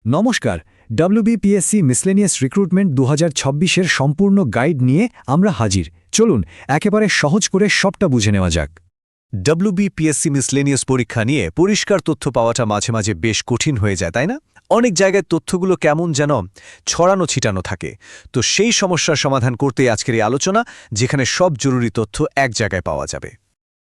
নমস্কার। WBPSC miscellaneous recruitment 2026-এর সম্পূর্ণ guide নিয়ে আমরা হাজির। চলুন একেবারে সহজ করে সবটা বুঝে নেওয়া যাক। WBPSC মিসলেনিয়াস পরীক্ষা নিয়ে পরিষ্কার তথ্য পাওয়াটা মাঝে মাঝে বেশ কঠিন হয়ে যায়, তাই না? অনেক জায়গায় তথ্যগুলো কেমন যেন ছড়ানো ছিটানো থাকে। তো সেই সমস্যার সমাধান করতেই আজকের এই আলোচনা, যেখানে সব জরুরি তথ্য এক জায়গায় পাওয়া যাবে।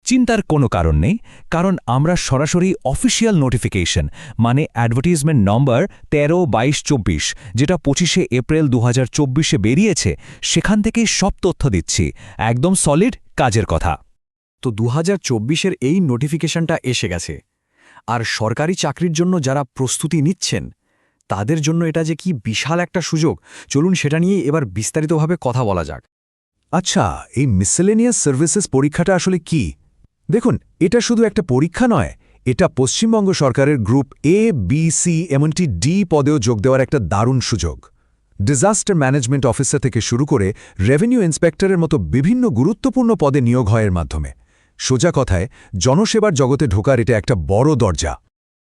চিন্তার কোনো কারণ নেই, কারণ আমরা সরাসরি অফিসিয়াল নোটিফিকেশন মানে অ্যাডভার্টিজমেন্ট নম্বর 13/22/24 যেটা 25শে এপ্রিল 2024-এ বেরিয়েছে, সেখান থেকেই সব তথ্য দিচ্ছি, একদম সলিড কাজের কথা। তো 2024-এর এই নোটিফিকেশনটা এসে গেছে, আর সরকারি চাকরির জন্য যারা প্রস্তুতি নিচ্ছেন তাদের জন্য এটা যে কি বিশাল একটা সুযোগ, চলুন সেটা নিয়ে এবার বিস্তারিতভাবে কথা বলা যাক। আচ্ছা, এই মিসেলেনিয়াস সার্ভিসেস পরীক্ষাটা আসলে কি? দেখুন, এটা শুধু একটা পরীক্ষা নয়, এটা পশ্চিমবঙ্গ সরকারের গ্রুপ এ, বি, সি এমনকি ডি পদেও যোগ দেওয়ার একটা দারুণ সুযোগ। ডিজাস্টার ম্যানেজমেন্ট অফিসার থেকে শুরু করে রেভিনিউ ইন্সপেক্টরের মতো বিভিন্ন গুরুত্বপূর্ণ পদে নিয়োগ হয় এর মাধ্যমে। সোজা কথায়, জনসেবার জগতে ঢোকার এটা একটা বড় দরজা।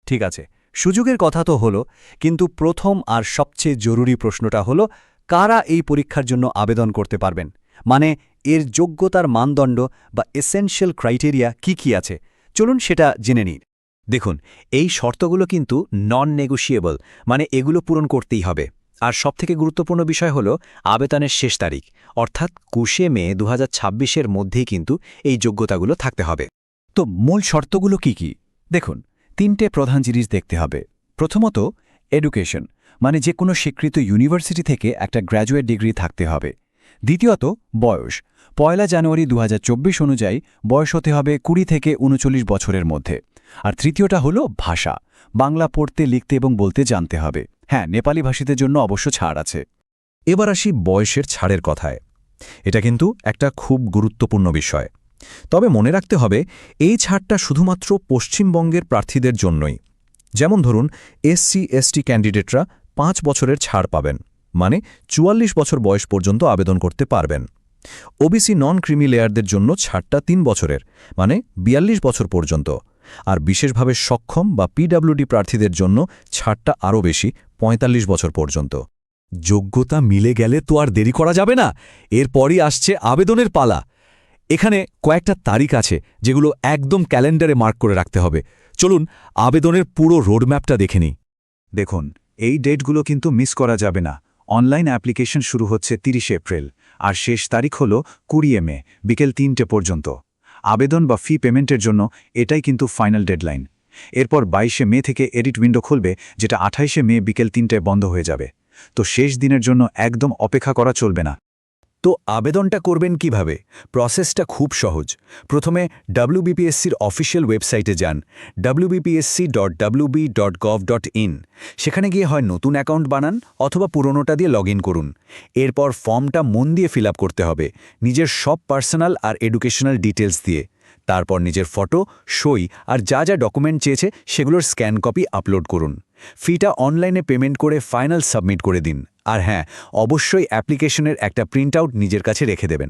ঠিক আছে, সুযোগের কথা তো হলো, কিন্তু প্রথম আর সবচেয়ে জরুরি প্রশ্নটা হলো, কারা এই পরীক্ষার জন্য আবেদন করতে পারবেন? মানে এর যোগ্যতার মানদণ্ড বা এসেনশিয়াল ক্রাইটেরিয়া কি আছে? চলুন সেটা জেনে নিই। দেখুন, এই শর্তগুলো কিন্তু নন নেগোশিয়েবল, মানে এগুলো পূরণ করতেই হবে। আর সবথেকে গুরুত্বপূর্ণ বিষয় হলো আবেদনের শেষ তারিখ, অর্থাৎ 21শে মে 2026-এর মধ্যেই কিন্তু এই যোগ্যতাগুলো থাকতে হবে। তো মূল শর্তগুলো কি? দেখুন, 3টে প্রধান জিনিস দেখতে হবে। প্রথমত, এডুকেশন, মানে যে কোনো স্বীকৃত ইউনিভার্সিটি থেকে একটা গ্র্যাজুয়েট ডিগ্রি থাকতে হবে। দ্বিতীয়ত, বয়স, 1 জানুয়ারি 2024 অনুযায়ী বয়স হতে হবে 20 থেকে 39 বছরের মধ্যে। আর তৃতীয়টা হলো ভাষা, বাংলা পড়তে, লিখতে এবং বলতে জানতে হবে। হ্যাঁ, নেপালি ভাষীদের জন্য অবশ্য ছাড় আছে। এবার আসি বয়সের ছাড়ের কথায়। এটা কিন্তু একটা খুব গুরুত্বপূর্ণ বিষয়। তবে মনে রাখতে হবে, এই ছাড়টা শুধুমাত্র পশ্চিমবঙ্গের প্রার্থীদের জন্যই। যেমন ধরুন, SC ST ক্যান্ডিডেটরা 5 বছরের ছাড় পাবেন, মানে 44 বছর বয়স পর্যন্ত আবেদন করতে পারবেন। OBC নন ক্রিমি লেয়ারদের জন্য ছাড়টা 3 বছরের, মানে 42 বছর পর্যন্ত। আর বিশেষভাবে সক্ষম বা PWD প্রার্থীদের জন্য ছাড়টা আরও বেশি, 45 বছর পর্যন্ত। যোগ্যতা মিলে গেলে তো আর দেরি করা যাবে না, এরপরই আসছে আবেদনের পালা। এখানে কয়েকটা তারিখ আছে যেগুলো একদম ক্যালেন্ডারে মার্ক করে রাখতে হবে। চলুন আবেদনের পুরো রোডম্যাপটা দেখে নিই। দেখুন, এই ডেটগুলো কিন্তু মিস করা যাবে না। অনলাইন অ্যাপ্লিকেশন শুরু হচ্ছে 30 এপ্রিল, আর শেষ তারিখ হল 20 মে বিকেল 3টে পর্যন্ত। আবেদন বা ফি পেমেন্টের জন্য এটাই কিন্তু ফাইনাল ডেডলাইন। এরপর 22 মে থেকে এডিট উইন্ডো খুলবে, যেটা 28 মে বিকেল 3টায় বন্ধ হয়ে যাবে। তো শেষ দিনের জন্য একদম অপেক্ষা করা চলবে না। তো আবেদনটা করবেন কিভাবে? প্রসেসটা খুব সহজ। প্রথমে WBPSCর অফিসিয়াল ওয়েবসাইটে যান, wbpsc.wb.gov.in। সেখানে গিয়ে হয় নতুন অ্যাকাউন্ট বানান অথবা পুরনোটা দিয়ে লগ করুন। এরপর ফর্মটা মন দিয়ে ফিল করতে হবে, নিজের সব পার্সোনাল আর এডুকেশনাল ডিটেলস দিয়ে। তারপর নিজের ফটো, সই আর যা যা ডকুমেন্ট চেয়েছে সেগুলোর স্ক্যান কপি আপলোড করুন। ফিটা অনলাইনে পেমেন্ট করে ফাইনাল সাবমিট করে দিন। আর হ্যাঁ, অবশ্যই অ্যাপ্লিকেশনের একটা প্রিন্ট আউট নিজের কাছে রেখে দেবেন।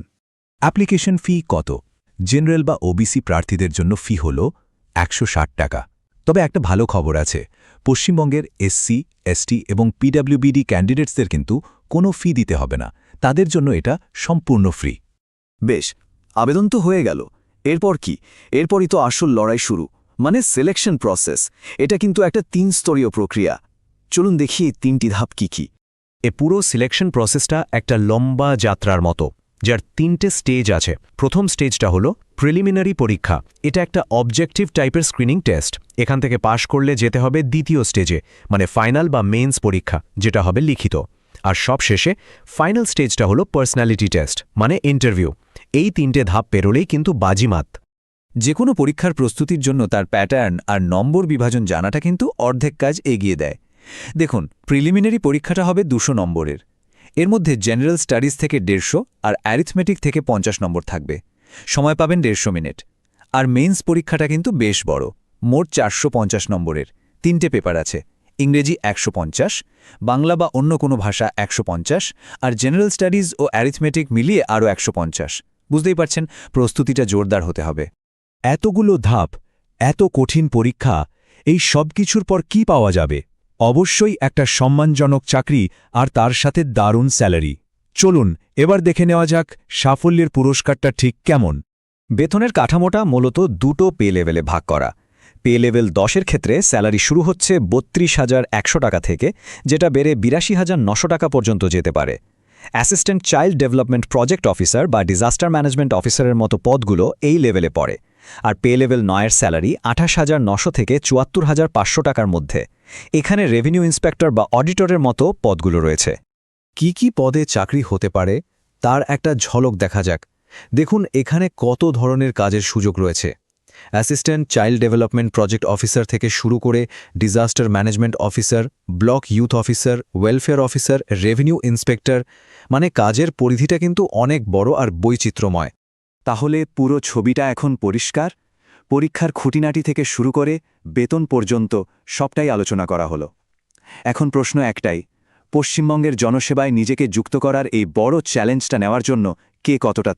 অ্যাপ্লিকেশন ফি কত? জেনারেল বা OBC প্রার্থীদের জন্য ফি হল 160 টাকা। তবে একটা ভালো খবর আছে, পশ্চিমবঙ্গের SC ST এবং PWBD ক্যান্ডিডেটসদের কিন্তু কোনো ফি দিতে হবে না, তাদের জন্য এটা সম্পূর্ণ ফ্রি। বেশ, আবেদন তো হয়ে গেল। এরপর কি? এরপরই তো আসল লড়াই শুরু, মানে সিলেকশন প্রসেস। এটা কিন্তু একটা 3 স্তরীয় প্রক্রিয়া। চলুন দেখি 3টি ধাপ কি। এ পুরো সিলেকশন প্রসেসটা একটা লম্বা যাত্রার মতো, যার 3টে স্টেজ আছে। প্রথম স্টেজটা হলো প্রিলিমিনারি পরীক্ষা। এটা একটা অবজেক্টিভ টাইপের স্ক্রিনিং টেস্ট। এখান থেকে পাশ করলে যেতে হবে দ্বিতীয় স্টেজে, মানে ফাইনাল বা মেইনস পরীক্ষা, যেটা হবে লিখিত। আর সবশেষে ফাইনাল স্টেজটা হলো পার্সোনালিটি টেস্ট, মানে ইন্টারভিউ। এই 3টে ধাপ পেরোলেই কিন্তু বাজিমাত। যে কোনো পরীক্ষার প্রস্তুতির জন্য তার প্যাটার্ন আর নম্বর বিভাজন জানাটা কিন্তু অর্ধেক কাজ এগিয়ে দেয়। দেখুন, প্রিলিমিনারি পরীক্ষাটা হবে 200 নম্বরের। এর মধ্যে জেনারেল স্টাডিজ থেকে 150 আর অ্যারিথমেটিক থেকে 50 নম্বর থাকবে। সময় পাবেন 150 মিনিট। আর মেইনস পরীক্ষাটা কিন্তু বেশ বড়, মোট 450 নম্বরের। 3টে পেপার আছে, ইংরেজি 150, বাংলা বা অন্য কোনো ভাষা 150, আর জেনারেল স্টাডিজ ও অ্যারিথমেটিক মিলিয়ে আরও 150। বুঝতেই পারছেন, প্রস্তুতিটা জোরদার হতে হবে। এতগুলো ধাপ, এত কঠিন পরীক্ষা, এই সব কিছুর পর কি পাওয়া যাবে? অবশ্যই একটা সম্মানজনক চাকরি আর তার সাথে দারুণ স্যালারি। চলুন এবার দেখে নেওয়া যাক সাফল্যের পুরস্কারটা ঠিক কেমন। বেতনের কাঠামোটা মূলত দুটো পে লেভেলে ভাগ করা। পে লেভেল 10-এর ক্ষেত্রে স্যালারি শুরু হচ্ছে 32,100 টাকা থেকে, যেটা বেড়ে 82,900 টাকা পর্যন্ত যেতে পারে। Assistant child development project officer বা ডিজাস্টার ম্যানেজমেন্ট অফিসারের মতো পদগুলো এই লেভেলে পড়ে। আর পে লেভেল 9-এর স্যালারি 28,900 থেকে 74,500 টাকার মধ্যে। এখানে রেভিনিউ ইন্সপেক্টর বা অডিটরের মতো পদগুলো রয়েছে। কি কি পদে চাকরি হতে পারে তার একটা ঝলক দেখা যাক। দেখুন এখানে কত ধরনের কাজের সুযোগ রয়েছে। Assistant child development project officer থেকে শুরু করে disaster management officer, block youth officer, welfare officer, revenue inspector, মানে কাজের পরিধিটা কিন্তু অনেক বড় আর বৈচিত্র্যময়। তাহলে পুরো ছবিটা এখন পরিষ্কার। পরীক্ষার খুঁটিনাটি থেকে শুরু করে বেতন পর্যন্ত সবটাই আলোচনা করা হলো। এখন প্রশ্ন একটাই, পশ্চিমবঙ্গের জনসেবায় নিজেকে যুক্ত করার এই বড় চ্যালেঞ্জটা নেওয়ার জন্য কে কতটা